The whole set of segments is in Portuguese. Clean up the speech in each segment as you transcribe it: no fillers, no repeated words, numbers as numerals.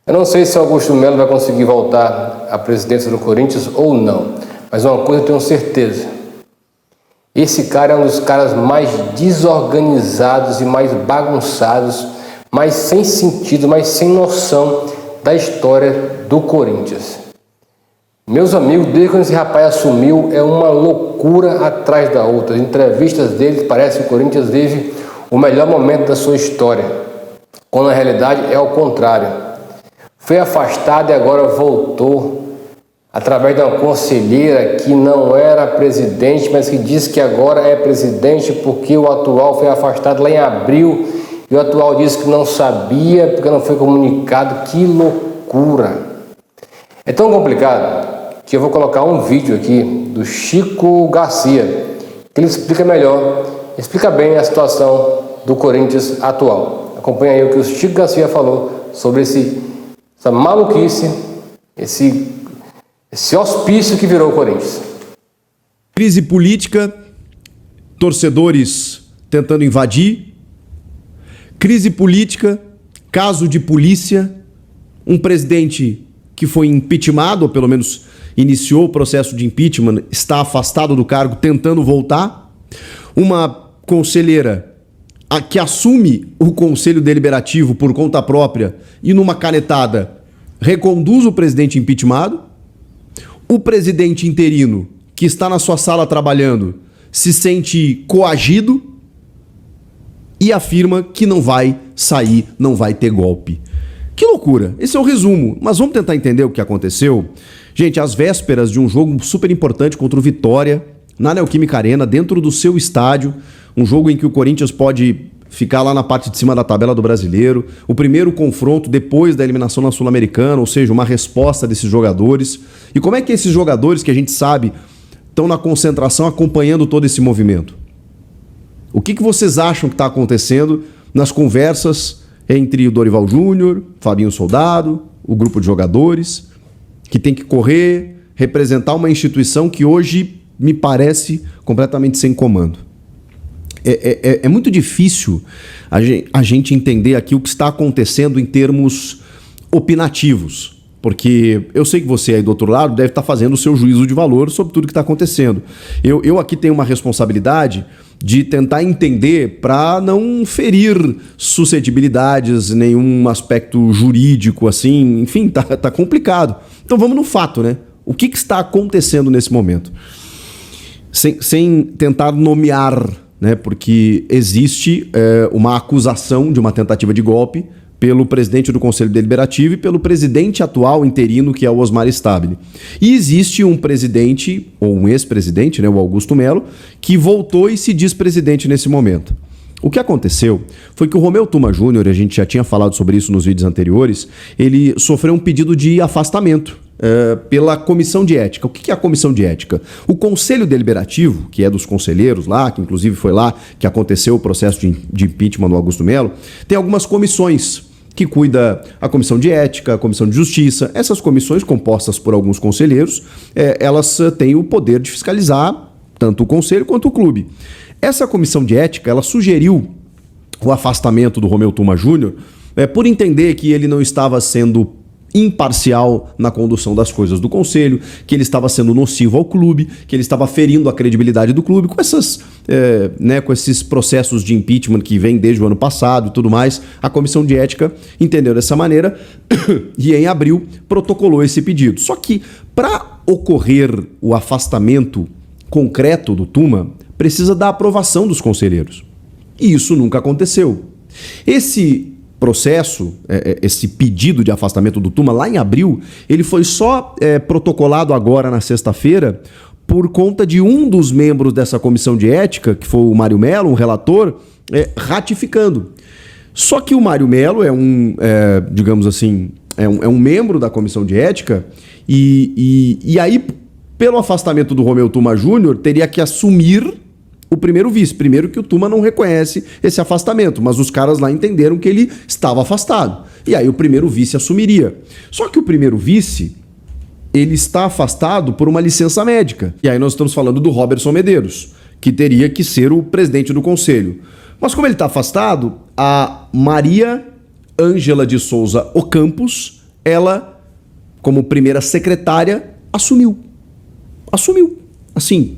Eu não sei se Augusto Melo vai conseguir voltar à presidência do Corinthians ou não, mas uma coisa eu tenho certeza: esse cara é um dos caras mais desorganizados e mais bagunçados, mais sem sentido, mais sem noção da história do Corinthians. Meus amigos, desde quando esse rapaz assumiu, é uma loucura atrás da outra. As entrevistas dele parece que o Corinthians vive o melhor momento da sua história, quando na realidade é o contrário. Foi afastado e agora voltou através de uma conselheira que não era presidente, mas que disse que agora é presidente porque o atual foi afastado lá em abril e o atual disse que não sabia porque não foi comunicado. Que loucura! É tão complicado que eu vou colocar um vídeo aqui do Chico Garcia, que ele explica melhor, explica bem a situação do Corinthians atual. Acompanha aí o que o Chico Garcia falou sobre essa maluquice, esse hospício que virou o Corinthians. Crise política, torcedores tentando invadir, crise política, caso de polícia, um presidente que foi impeachmentado, ou pelo menos iniciou o processo de impeachment, está afastado do cargo, tentando voltar, uma conselheira que assume o conselho deliberativo por conta própria e numa canetada reconduz o presidente impeachmentado, o presidente interino que está na sua sala trabalhando se sente coagido e afirma que não vai sair, não vai ter golpe. Que loucura! Esse é o resumo, mas vamos tentar entender o que aconteceu. Gente, às vésperas de um jogo super importante contra o Vitória, na Neoquímica Arena, dentro do seu estádio, um jogo em que o Corinthians pode ficar lá na parte de cima da tabela do Brasileiro, o primeiro confronto depois da eliminação na Sul-Americana, ou seja, uma resposta desses jogadores. E como é que esses jogadores, que a gente sabe, estão na concentração acompanhando todo esse movimento? O que vocês acham que está acontecendo nas conversas entre o Dorival Júnior, Fabinho Soldado, o grupo de jogadores, que tem que correr, representar uma instituição que hoje me parece completamente sem comando? É muito difícil a gente entender aqui o que está acontecendo em termos opinativos, porque eu sei que você aí do outro lado deve estar fazendo o seu juízo de valor sobre tudo que está acontecendo. Eu aqui tenho uma responsabilidade de tentar entender para não ferir suscetibilidades, nenhum aspecto jurídico, assim, enfim, tá complicado. Então vamos no fato, né? O que está acontecendo nesse momento? Sem tentar nomear, né? Porque existe uma acusação de uma tentativa de golpe pelo presidente do Conselho Deliberativo e pelo presidente atual interino, que é o Osmar Stabile. E existe um presidente, ou um ex-presidente, né, o Augusto Melo, que voltou e se diz presidente nesse momento. O que aconteceu foi que o Romeu Tuma Júnior, a gente já tinha falado sobre isso nos vídeos anteriores, ele sofreu um pedido de afastamento pela comissão de ética. O que é a comissão de ética? O Conselho Deliberativo, que é dos conselheiros lá, que inclusive foi lá que aconteceu o processo de impeachment do Augusto Melo, tem algumas comissões que cuida a comissão de ética, a comissão de justiça. Essas comissões, compostas por alguns conselheiros, elas têm o poder de fiscalizar tanto o conselho quanto o clube. Essa comissão de ética, ela sugeriu o afastamento do Romeu Tuma Júnior por entender que ele não estava sendo imparcial na condução das coisas do conselho, que ele estava sendo nocivo ao clube, que ele estava ferindo a credibilidade do clube com esses processos de impeachment que vem desde o ano passado e tudo mais. A comissão de ética entendeu dessa maneira e em abril protocolou esse pedido. Só que para ocorrer o afastamento concreto do Tuma, precisa da aprovação dos conselheiros. E isso nunca aconteceu. Esse processo, esse pedido de afastamento do Tuma lá em abril, ele foi só protocolado agora na sexta-feira por conta de um dos membros dessa comissão de ética, que foi o Mário Melo, um relator, ratificando. Só que o Mário Melo é digamos assim, é um membro da comissão de ética e aí, pelo afastamento do Romeu Tuma Júnior, teria que assumir o primeiro vice. Primeiro que o Tuma não reconhece esse afastamento, mas os caras lá entenderam que ele estava afastado. E aí o primeiro vice assumiria. Só que o primeiro vice, ele está afastado por uma licença médica. E aí nós estamos falando do Roberson Medeiros, que teria que ser o presidente do conselho. Mas como ele está afastado, a Maria Ângela de Souza Ocampos ela, como primeira secretária, assumiu. Assim,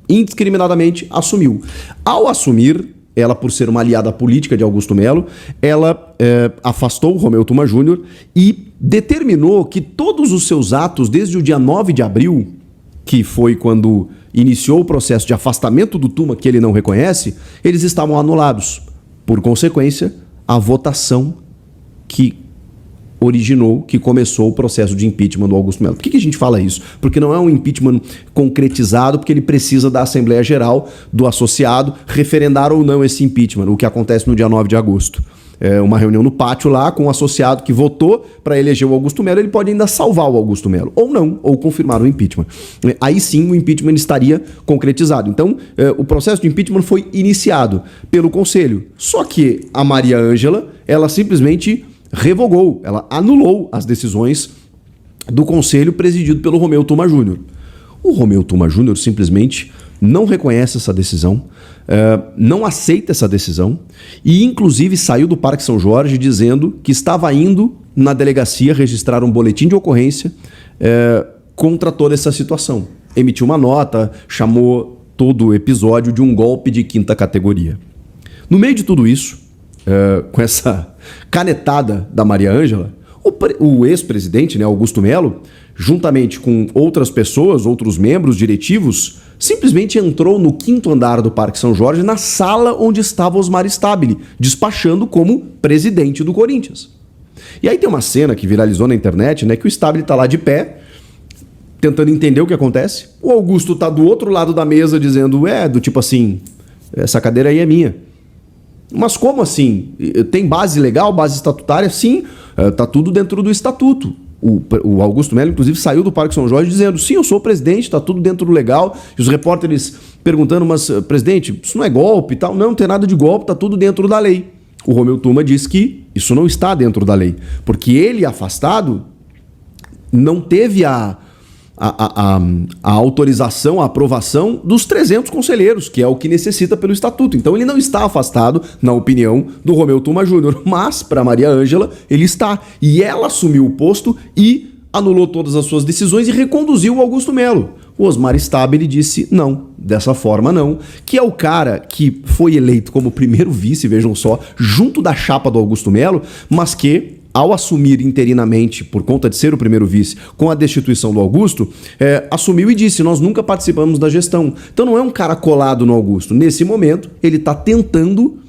indiscriminadamente assumiu. Ao assumir, ela, por ser uma aliada política de Augusto Melo, ela afastou o Romeu Tuma Júnior e determinou que todos os seus atos, desde o dia 9 de abril, que foi quando iniciou o processo de afastamento do Tuma, que ele não reconhece, eles estavam anulados. Por consequência, a votação que começou o processo de impeachment do Augusto Melo. Por que a gente fala isso? Porque não é um impeachment concretizado, porque ele precisa da Assembleia Geral do associado referendar ou não esse impeachment, o que acontece no dia 9 de agosto. É uma reunião no pátio lá com o associado que votou para eleger o Augusto Melo, ele pode ainda salvar o Augusto Melo, ou não, ou confirmar o impeachment. Aí sim o impeachment estaria concretizado. Então, o processo de impeachment foi iniciado pelo Conselho. Só que a Maria Ângela, ela simplesmente revogou, ela anulou as decisões do Conselho presidido pelo Romeu Tuma Júnior. O Romeu Tuma Júnior simplesmente não reconhece essa decisão, não aceita essa decisão e, inclusive, saiu do Parque São Jorge dizendo que estava indo na delegacia registrar um boletim de ocorrência contra toda essa situação. Emitiu uma nota, chamou todo o episódio de um golpe de quinta categoria. No meio de tudo isso, com essa canetada da Maria Ângela, o ex-presidente, né, Augusto Melo, juntamente com outras pessoas, outros membros diretivos, simplesmente entrou no 5º andar do Parque São Jorge, na sala onde estava Osmar Stabile, despachando como presidente do Corinthians. E aí tem uma cena que viralizou na internet, né, que o Stabile está lá de pé, tentando entender o que acontece. O Augusto está do outro lado da mesa dizendo, do tipo assim, essa cadeira aí é minha. Mas como assim? Tem base legal, base estatutária? Sim, tá tudo dentro do estatuto. O Augusto Melo, inclusive, saiu do Parque São Jorge dizendo, sim, eu sou o presidente, tá tudo dentro do legal. E os repórteres perguntando, mas, presidente, isso não é golpe e tal? Não tem nada de golpe, tá tudo dentro da lei. O Romeu Tuma diz que isso não está dentro da lei, porque ele, afastado, não teve a autorização, a aprovação dos 300 conselheiros, que é o que necessita pelo estatuto. Então ele não está afastado, na opinião do Romeu Tuma Júnior, mas para Maria Ângela ele está. E ela assumiu o posto e anulou todas as suas decisões e reconduziu o Augusto Melo. O Osmar Stabile disse não, dessa forma não, que é o cara que foi eleito como primeiro vice, vejam só, junto da chapa do Augusto Melo, mas que ao assumir interinamente, por conta de ser o primeiro vice, com a destituição do Augusto, assumiu e disse, nós nunca participamos da gestão. Então não é um cara colado no Augusto. Nesse momento, ele está tentando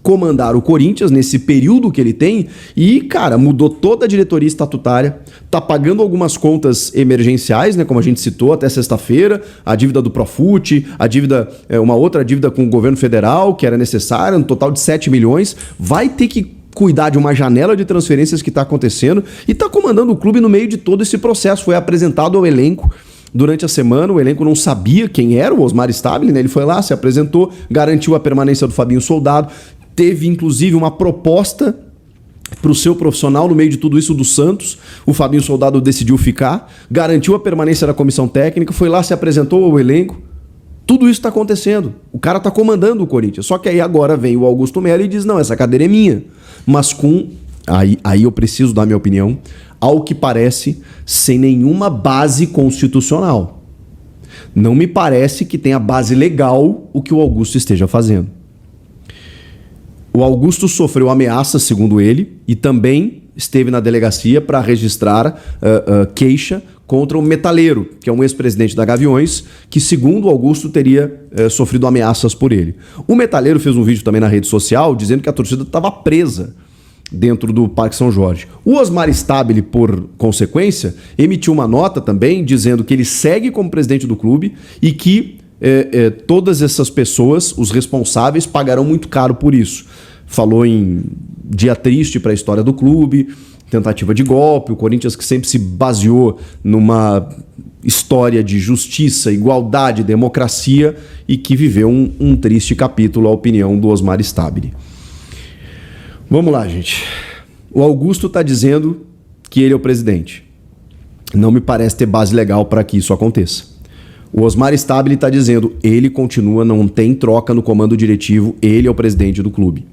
comandar o Corinthians, nesse período que ele tem, e, cara, mudou toda a diretoria estatutária, tá pagando algumas contas emergenciais, né, como a gente citou, até sexta-feira, a dívida do Profut, a dívida, uma outra dívida com o governo federal, que era necessária, um total de 7 milhões, vai ter que cuidar de uma janela de transferências que está acontecendo e está comandando o clube no meio de todo esse processo. Foi apresentado ao elenco durante a semana, o elenco não sabia quem era o Osmar Stabile, né? Ele foi lá, se apresentou, garantiu a permanência do Fabinho Soldado, teve inclusive uma proposta para o seu profissional no meio de tudo isso do Santos. O Fabinho Soldado decidiu ficar, garantiu a permanência da comissão técnica, foi lá, se apresentou ao elenco. Tudo isso está acontecendo. O cara está comandando o Corinthians. Só que aí agora vem o Augusto Melo e diz, não, essa cadeira é minha. Mas aí eu preciso dar minha opinião, ao que parece, sem nenhuma base constitucional. Não me parece que tenha base legal o que o Augusto esteja fazendo. O Augusto sofreu ameaças, segundo ele, e também esteve na delegacia para registrar queixa contra o Metaleiro, que é um ex-presidente da Gaviões, que, segundo o Augusto, teria sofrido ameaças por ele. O Metaleiro fez um vídeo também na rede social dizendo que a torcida estava presa dentro do Parque São Jorge. O Osmar Stabile, por consequência, emitiu uma nota também dizendo que ele segue como presidente do clube e que todas essas pessoas, os responsáveis, pagarão muito caro por isso. Falou em dia triste para a história do clube, tentativa de golpe, o Corinthians que sempre se baseou numa história de justiça, igualdade, democracia e que viveu um triste capítulo, a opinião do Osmar Stabile. Vamos lá, gente. O Augusto está dizendo que ele é o presidente. Não me parece ter base legal para que isso aconteça. O Osmar Stabile está dizendo ele continua, não tem troca no comando diretivo, ele é o presidente do clube.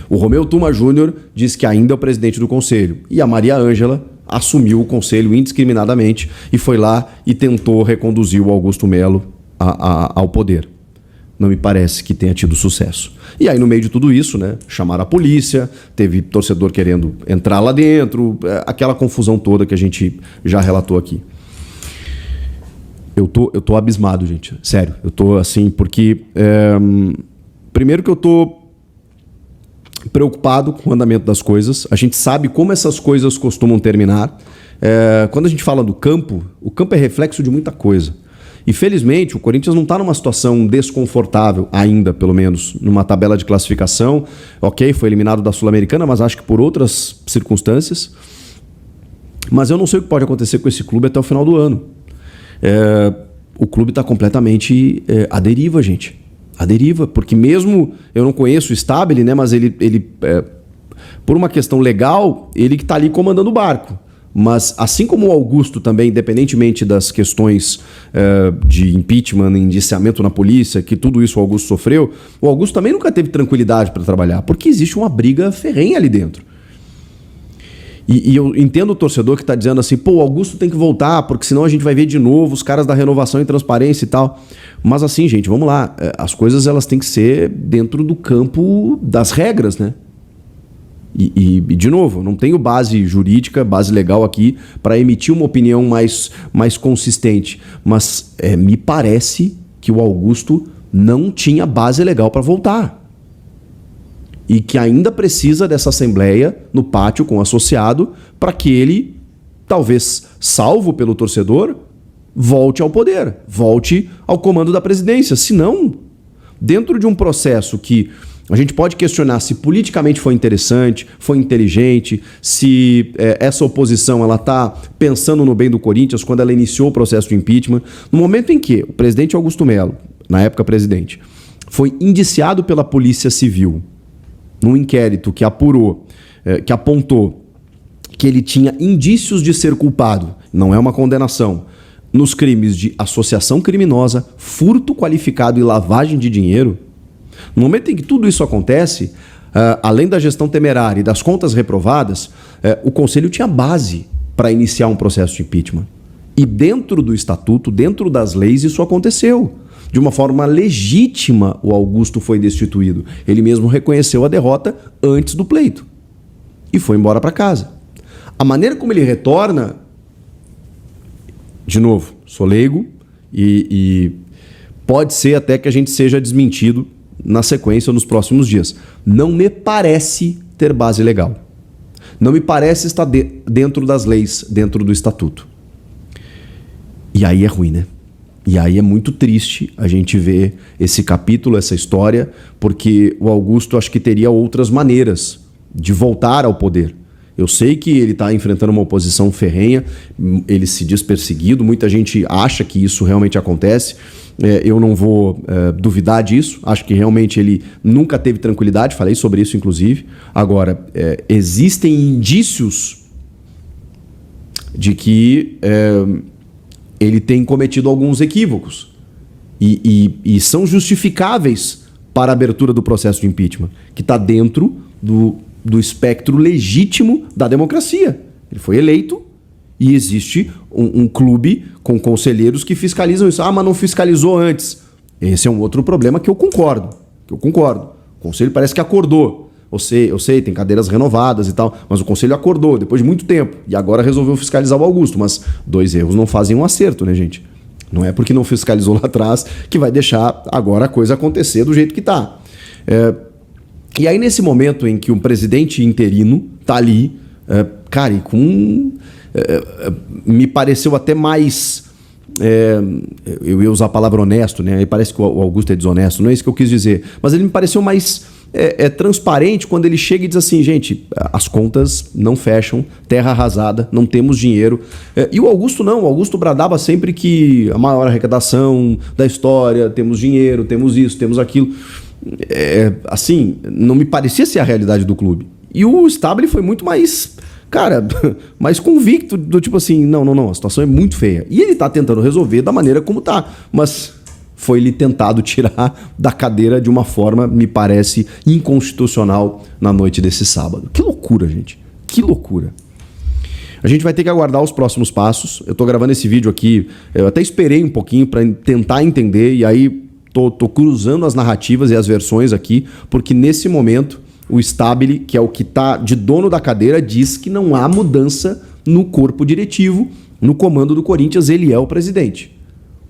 O Romeu Tuma Júnior diz que ainda é o presidente do conselho. E a Maria Ângela assumiu o conselho indiscriminadamente e foi lá e tentou reconduzir o Augusto Melo ao poder. Não me parece que tenha tido sucesso. E aí, no meio de tudo isso, né, chamaram a polícia, teve torcedor querendo entrar lá dentro, aquela confusão toda que a gente já relatou aqui. Eu tô abismado, gente. Sério, eu tô assim, porque... primeiro que eu tô preocupado com o andamento das coisas. A gente sabe como essas coisas costumam terminar. Quando a gente fala do campo, o campo é reflexo de muita coisa. E felizmente o Corinthians não está numa situação desconfortável ainda, pelo menos, numa tabela de classificação. Ok, foi eliminado da Sul-Americana, mas acho que por outras circunstâncias. Mas eu não sei o que pode acontecer com esse clube até o final do ano. O clube está completamente à deriva, gente. À deriva, porque mesmo eu não conheço o Stabile, né, mas ele por uma questão legal, ele que está ali comandando o barco. Mas assim como o Augusto também, independentemente das questões de impeachment, indiciamento na polícia, que tudo isso o Augusto sofreu, o Augusto também nunca teve tranquilidade para trabalhar, porque existe uma briga ferrenha ali dentro. E eu entendo o torcedor que está dizendo assim, pô, o Augusto tem que voltar, porque senão a gente vai ver de novo os caras da renovação e transparência e tal. Mas assim, gente, vamos lá, as coisas elas têm que ser dentro do campo das regras, né? E de novo, não tenho base jurídica, base legal aqui para emitir uma opinião mais consistente. Mas me parece que o Augusto não tinha base legal para voltar. E que ainda precisa dessa assembleia no pátio com o associado para que ele, talvez salvo pelo torcedor, volte ao poder, volte ao comando da presidência. Se não, dentro de um processo que a gente pode questionar se politicamente foi interessante, foi inteligente, se essa oposição ela está pensando no bem do Corinthians quando ela iniciou o processo de impeachment. No momento em que o presidente Augusto Melo, na época presidente, foi indiciado pela Polícia Civil num inquérito que apurou, que apontou que ele tinha indícios de ser culpado, não é uma condenação, nos crimes de associação criminosa, furto qualificado e lavagem de dinheiro. No momento em que tudo isso acontece, além da gestão temerária e das contas reprovadas, o Conselho tinha base para iniciar um processo de impeachment. E dentro do estatuto, dentro das leis, isso aconteceu. De uma forma legítima, o Augusto foi destituído. Ele mesmo reconheceu a derrota antes do pleito e foi embora para casa. A maneira como ele retorna, de novo, sou leigo e pode ser até que a gente seja desmentido na sequência nos próximos dias. Não me parece ter base legal. Não me parece estar dentro das leis, dentro do estatuto. E aí é ruim, né? E aí é muito triste a gente ver esse capítulo, essa história, porque o Augusto acho que teria outras maneiras de voltar ao poder. Eu sei que ele está enfrentando uma oposição ferrenha, ele se diz perseguido, muita gente acha que isso realmente acontece. Eu não vou duvidar disso, acho que realmente ele nunca teve tranquilidade, falei sobre isso inclusive. Agora, existem indícios de que ele tem cometido alguns equívocos e são justificáveis para a abertura do processo de impeachment, que está dentro do espectro legítimo da democracia. Ele foi eleito e existe um clube com conselheiros que fiscalizam isso. Ah, mas não fiscalizou antes. Esse é um outro problema que eu concordo. O conselho parece que acordou. Eu sei, tem cadeiras renovadas e tal, mas o conselho acordou depois de muito tempo e agora resolveu fiscalizar o Augusto. Mas 2 erros não fazem um acerto, né, gente? Não é porque não fiscalizou lá atrás que vai deixar agora a coisa acontecer do jeito que está. E aí, nesse momento em que um presidente interino está ali, cara, e com... me pareceu até mais... eu ia usar a palavra honesto, né? Aí parece que o Augusto é desonesto, não é isso que eu quis dizer. Mas ele me pareceu mais transparente quando ele chega e diz assim, gente, as contas não fecham, terra arrasada, não temos dinheiro. E o Augusto não, o Augusto bradava sempre que a maior arrecadação da história, temos dinheiro, temos isso, temos aquilo. Assim, não me parecia ser a realidade do clube. E o Stabile foi muito mais... cara, mais convicto do tipo assim, não, a situação é muito feia. E ele tá tentando resolver da maneira como tá, mas foi-lhe tentado tirar da cadeira de uma forma, me parece, inconstitucional na noite desse sábado. Que loucura, gente. Que loucura. A gente vai ter que aguardar os próximos passos. Eu tô gravando esse vídeo aqui, eu até esperei um pouquinho para tentar entender, e aí tô cruzando as narrativas e as versões aqui, porque nesse momento o Stabile, que é o que tá de dono da cadeira, diz que não há mudança no corpo diretivo, no comando do Corinthians, ele é o presidente.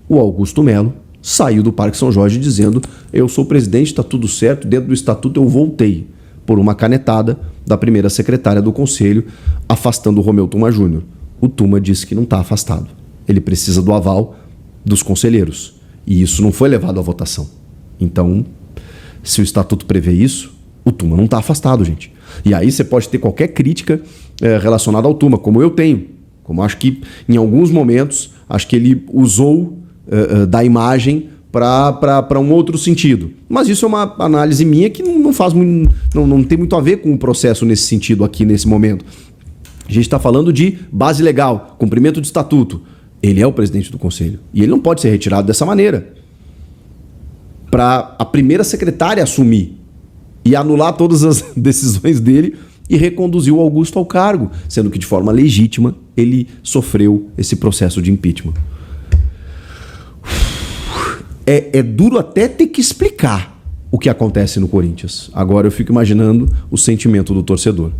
O Augusto Melo saiu do Parque São Jorge dizendo: eu sou o presidente, está tudo certo, dentro do estatuto eu voltei, por uma canetada da primeira secretária do Conselho, afastando o Romeu Tuma Júnior. O Tuma disse que não está afastado. Ele precisa do aval dos conselheiros. E isso não foi levado à votação. Então, se o estatuto prevê isso, o Tuma não está afastado, gente. E aí você pode ter qualquer crítica relacionada ao Tuma, como eu tenho. Como acho que, em alguns momentos, acho que ele usou da imagem para um outro sentido. Mas isso é uma análise minha que não tem muito a ver com o processo nesse sentido aqui, nesse momento. A gente está falando de base legal, cumprimento de estatuto. Ele é o presidente do conselho. E ele não pode ser retirado dessa maneira. Para a primeira secretária assumir e anular todas as decisões dele e reconduzir o Augusto ao cargo, sendo que de forma legítima ele sofreu esse processo de impeachment. É duro até ter que explicar o que acontece no Corinthians. Agora eu fico imaginando o sentimento do torcedor.